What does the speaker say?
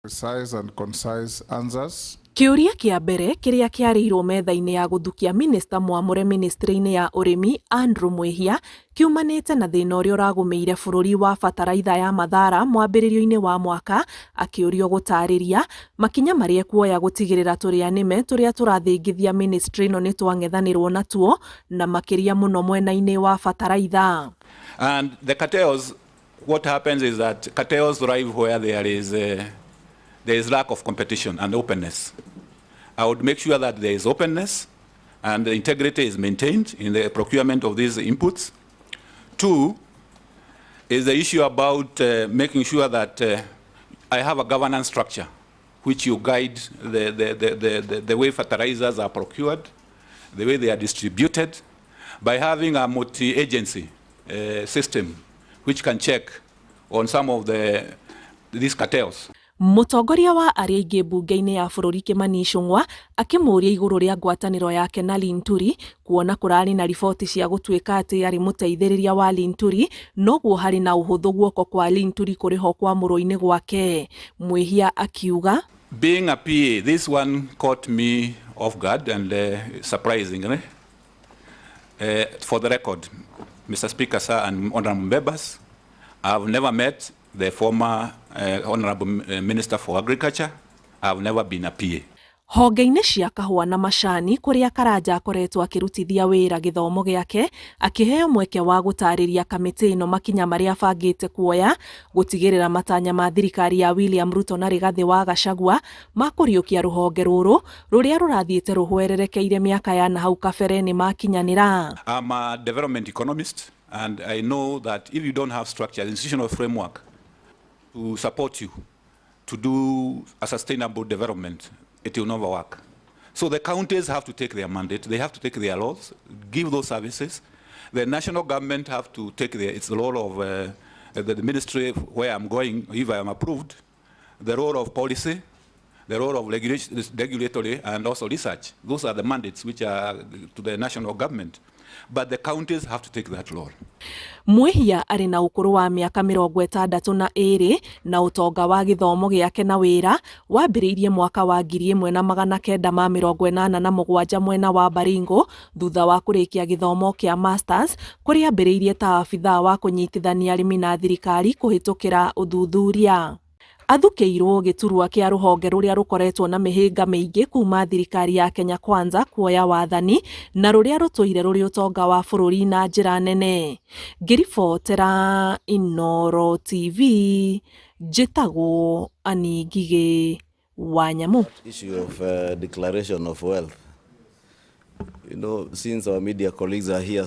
Precise and concise answers. Kiuria kia mbere kiria kiarirwo metha-ini ya guthukia minista mwamure ministry-ini ya urimi Andrew MWIHIA kiumanite na thina uria uragumeire bururi wa fataraitha ya Mathara mwambiririo-ini wa mwaka, akiurio gutariria makinya maria kuoya gutigirira turianime turia turathingithia ministry ino ni twang'ethanirwo natuo na makiria muno mwena-ini wa fataraitha. And the cartels, what happens is that cartels thrive where there is lack of competition and openness. I would make sure that there is openness and the integrity is maintained in the procurement of these inputs. Two is the issue about making sure that I have a governance structure which you guide the way fertilizers are procured, the way they are distributed, by having a multi-agency system which can check on some of these cartels. Mutongoria wa aria aingi bunge-ini ya bururi Kimani Ichung'wa akimuria iguru ria ngwataniro yake na Linturi kuona kurari na riboti cia gutuika ati ari muteithiriria wa Linturi noguo hari na uhuthu guoko kwa Linturi kuriho kwa muroi-ini gwake. MWIHIA akiuga, being a PA, this one caught me off guard and surprisingly. For the record, Mr. Speaker, sir, and honorable members, I have never met the former Honorable Minister for Agriculture. I have never been a PA. Honge-ini cia kahua na macani kuria Karanja akoretwo akirutithia wira githomo giake akiheo mweke wa gutariria kamiti ino makinya maria bangite kuoya gutigirira matanya ma thirikari ya William Ruto na Rigathi wa Gachagua makuriukia ruhonge ruru ruria rurathiite ruhwererekeire miaka ya nahau kabere ni makinyanira. I'm a development economist and I know that if you don't have structure, institutional framework to support you to do a sustainable development, it will never work. So the counties have to take their mandate, they have to take their laws, give those services. The national government have to take its role of the ministry where I'm going, if I am approved, the role of policy, the role of regulatory and also research. Those are the mandates which are to the national government. But the counties have to take that role. MWIHIA ari na ukuru wa miaka 62 na utonga wa githomo giake na wira wambiriirie mwaka wa 1987 mwena wa Baringo thutha wa kurikia githomo kia masters kuria ambiriirie ta afitha wa kunyitithania arimi na thirikari kuhitukira uthuthuria. Athukiirwo giturwa kia ruhonge ruria rukoretwo na mihinga miingi kuma thirikari ya Kenya Kwanza kuoya wathani na ruria rutoire ruri utonga wa bururi na njira nene. Ngiribotera Inooro TV, njitagwo Ani Ngige Wanyamu. Issue of declaration of wealth. You know, since our media colleagues are here